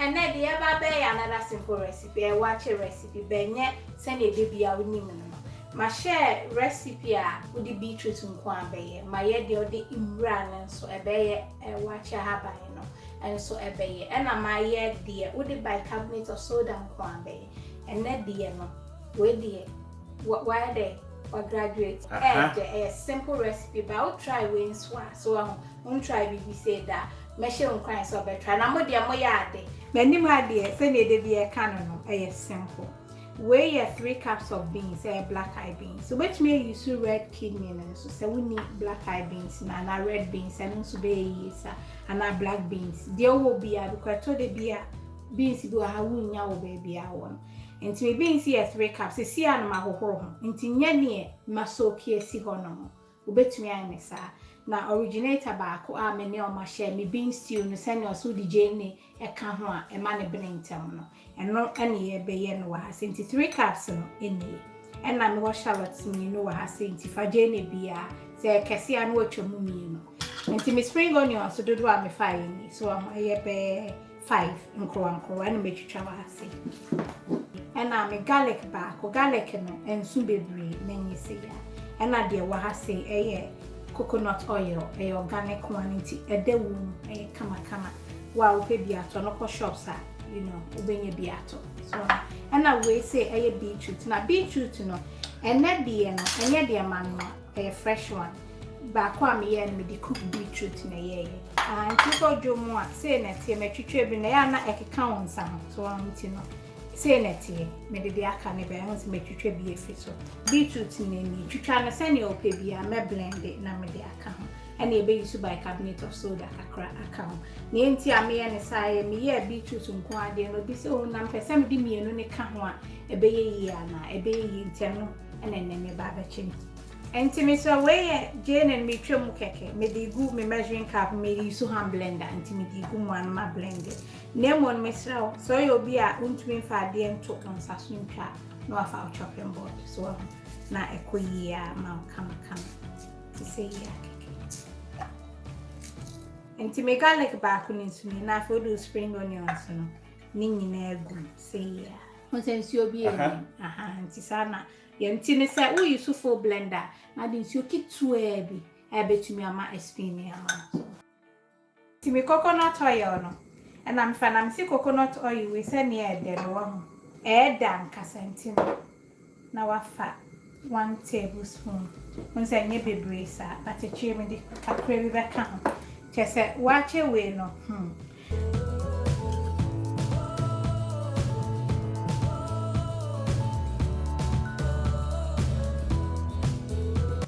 And then the other day another simple recipe, a Waakye recipe, benye send a baby a winning. My share recipe with the beetroots in Kwambe, my head the other imran and so a bay a Waakye habanino, and so a bay, and a my head dear with the bicarbonate of soda and Kwambe, and net dear no, where dear, why they or graduate, a simple recipe, but I'll try win swat, so I won't try BB say that. Measure on crying so better, and I'm with your moyade. Many my dear, send it be a canon, a simple. Weigh 3 cups of beans, black eye beans. So, which may use red kidney, and so we need black eye beans, and red beans, and also be and black beans. There will be a because to the beer beans do a hawunya or baby I want. And to me beans here 3 cups, a sea and my home, into Yanny, Maso Kiesi Honomo. Ubet me, I miss na originator back or many on my share me bean stew no send your so DJ a canwa a man a brintam no and not any a bayen was into 3 cups no in ye and I know shallot me no has sent if I jane beer say Cassie and watch your mummy no and me spring onion so do I me fire so I'm a 5 and crow and make you travel and I'm a garlic back or garlic no and soon be brave then you see and I dear what I say coconut oil, a organic quantity, a de womb, a kama. While baby at local shops are, when you be at so and I will say a beetroot, now beetroot, and that be and yet the man, a fresh one. Back one me and me the cooked beetroot in a year. And people do more saying that he met you tribune, a count some, so I'm say that here, made the cannibals make you tribute so. Beetroot in me, you try to send your baby, I may blend it, na me the account. And a baby by carbonate of soda, account. Niente a me and a sigh, me ye beetroot and quadi, and be so number some be me and only come one, a bay a bay internal, and then me babachin. And to me so way Jane and me trim keke, me the good me measuring cup, me use hand blender, and to me the good one my blended. Name one mesra, so you'll be a untwin for the end took on Sassoon car, no of our chopping board. So now a queer mount come to say ya. And to make garlic back on into me, now for those spring onions, Ning good, say ya. What sense you'll be a Tisana. Yentine say we use full blender. Na didn't you keep too heavy. I bet you me ama explain me ama. Ti me coconut oil no. And I'm fan I'm see coconut oil we say near the no. Dan kasentino. Na wa fa 1 tablespoon. When say nye bebre sa, but a cheer me the kakre bi beka ho. Che say Waakye we no.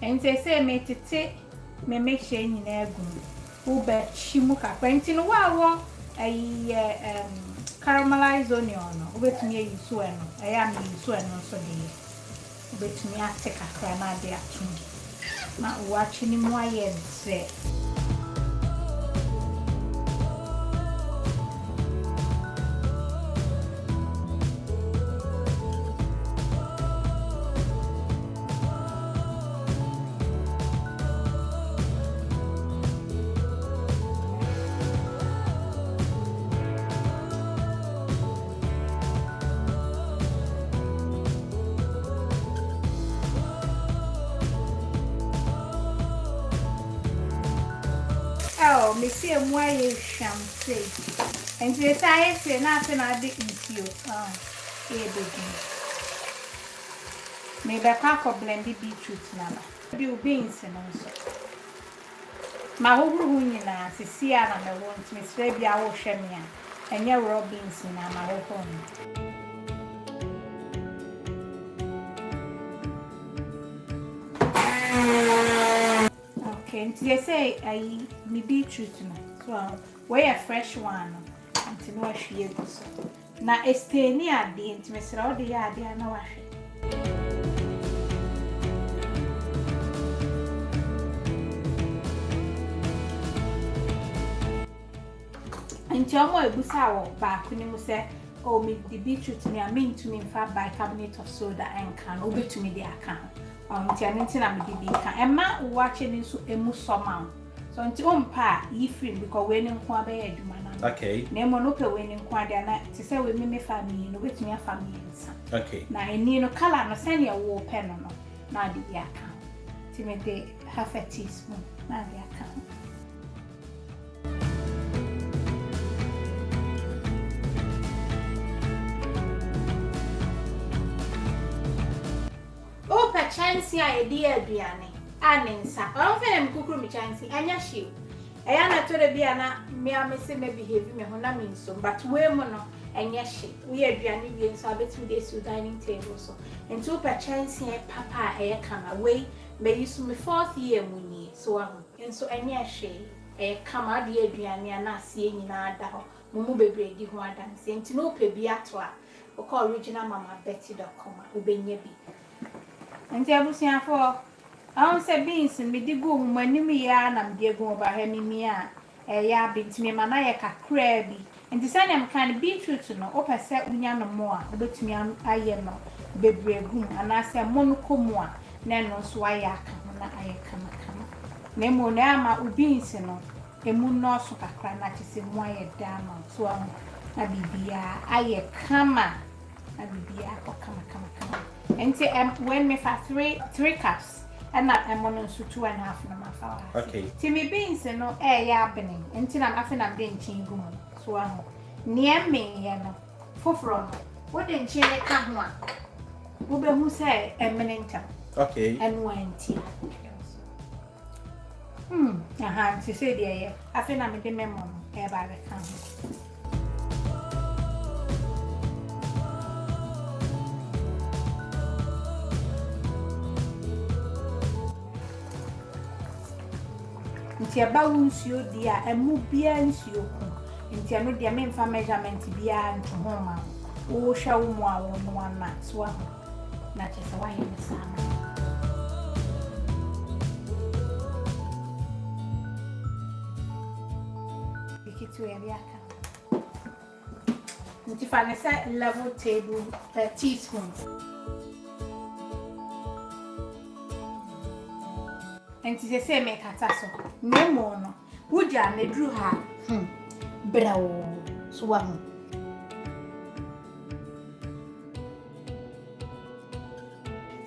And they say me make sure you never go. Ube chimuka. Painting no wa a caramelized onion. Ube to me you swear no. I am you swear no so de. Ube to me I take a crana de atum. Na watching him why say. Oh, me see why you sham say. And they say nothing I didn't you. Oh, here begin. Maybe a pack of blended beetroots now. Do beans and also. My whole room in a see and I want Miss Baby I will share me and your raw beans in my whole home. Okay, they say I me beetroot no. So we a fresh one until no hwe go so. Na esteni ade nti mesra o de ya ade na wahwe. Nti omo ebusa wo ba kuni mu se o me the beetroot me amin to me fa bicarbonate of soda and can obetumi de aka. Nti aninti na me de bi ka. Emma Waakye ni so emu soma. So until pa yi free because we nko abe adwuma na. Okay. Na mo no pe we nko ade na te say we me family no betumi family nsa. Okay. Na eni no color no send ya wo pe no na de bi aka. Ti me de half a teaspoon na de aka. O pa chance ya e di aduane. Anensa. O fe na mkukuru mi chance anya shiw. Eya na to de bia na me amese me behave me ho na me nso but we mo no enya hye we aduane wie nso abetimi de su dining table so ento pa chance e papa e kama we me use me 4th year mu ni so ahu enso enya hye e kama de aduane na ase nyina ada ho mumu bebre di ho adanse enti no pe bi ato a o call original mama betty.com obenya bi enti abusiafo I say beans and me di go manimi ya na me di go ba ha mimi a ya bintimi ma na ye kakra bi enti say na me kan beetroots no o pese unya no mo a obetumi aye no bebre gum ana say mo no komu a na no so aye aka na aye kama na mo na ama beans no emu no so kakra na ti se mo aye dama so na bibia aye kama na bibia ko kama enti when me for 3 cups and that I'm on so 2.5 na mafa. Okay. Ti me beans no ya benin. Enti na afi na de nchingu mu. So aho. Nia me ye no. Foforo no. Wo de nchin ne ka ho a. Wo be hu say eminenta. Okay. And wanti. Aha, ti say de ye. Afi na me de memo no e ba be ka ho. Nti aba wunsuo di a emu bia nsuo ku nti anu dia me mfa measurement bia nto ho ma wo hwa wo mu a wo no ana so aho na chese wa ye sama bikitu ya biaka nti fa ne sa level table teaspoon enti se me kata so nemo no wuja me dru ha brawo so wa ho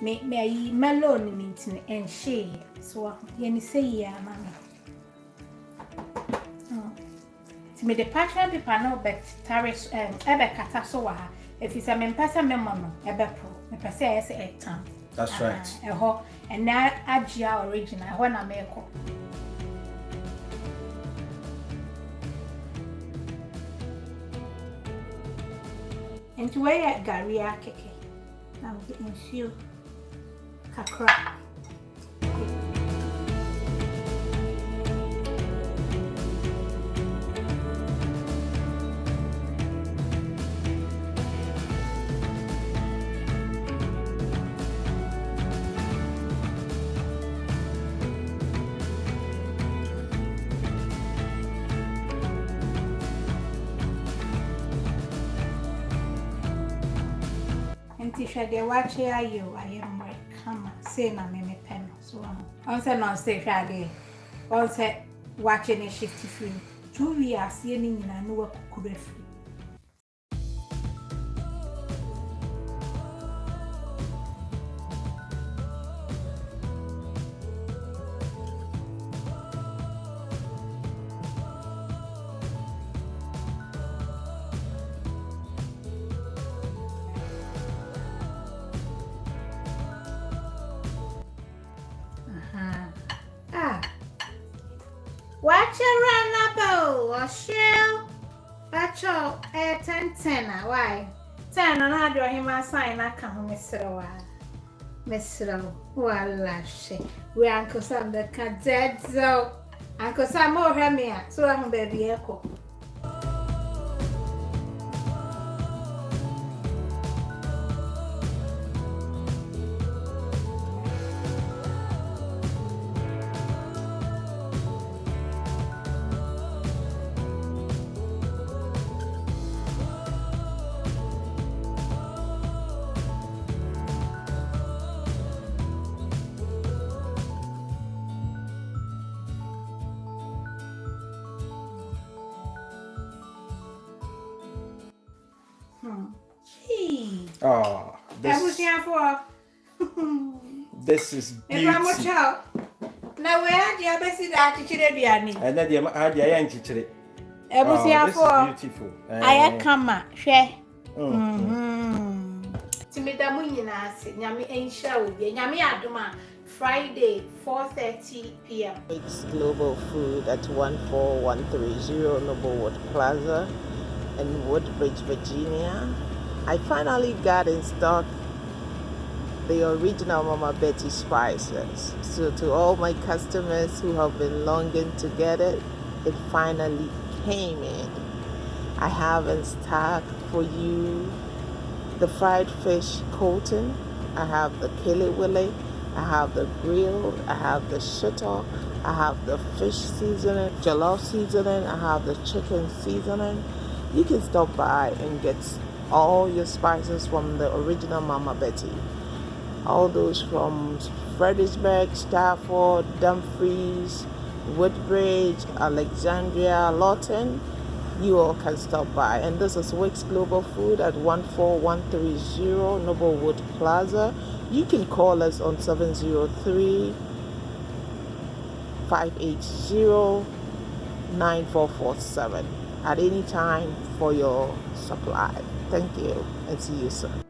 me ayi melon ni ntine enhye so wa ye ni sei ya mama ti me de parchment paper no bet taris ebe kata so wa ha efi se me mpasa memo no ebe pro me pese ese etam. That's right. And now Ajia original when I make up. And to wear Garia keke. I'm getting few kakra. Tisha de Waakye ayo ayemwe kama say na me pen so on say no say hwade on say Waakye ne shift free 2 years ye ni nyina no wakukura free Waakye run up or shell bacho 10 why 10 na do him assign aka ho mesro wala she we uncle Sam the kadedzo uncle Sam mo hwe me a so ahun ba bi eko Oh, this is beauty. Now where do you best that chichirebiani? And then the idea and chichire. This is beautiful. I come, share. Timida Munina, Yami ain't show, Yami Aduma, Friday, 4:30 p.m. It's Global Food at 14130 Noblewood Plaza in Woodbridge, Virginia. I finally got in stock the original Mama Betty spices. So to all my customers who have been longing to get it, it finally came in. I have in stock for you the fried fish coating, I have the kele wile, I have the grilled, I have the shito, I have the fish seasoning, jollof seasoning, I have the chicken seasoning. You can stop by and get all your spices from the original Mama Betty. All those from Fredericksburg, Stafford, Dumfries, Woodbridge, Alexandria, Lawton. You all can stop by. And this is Wicks Global Food at 14130 Noblewood Plaza. You can call us on 703-580-9447 at any time for your supply. Thank you and see you soon.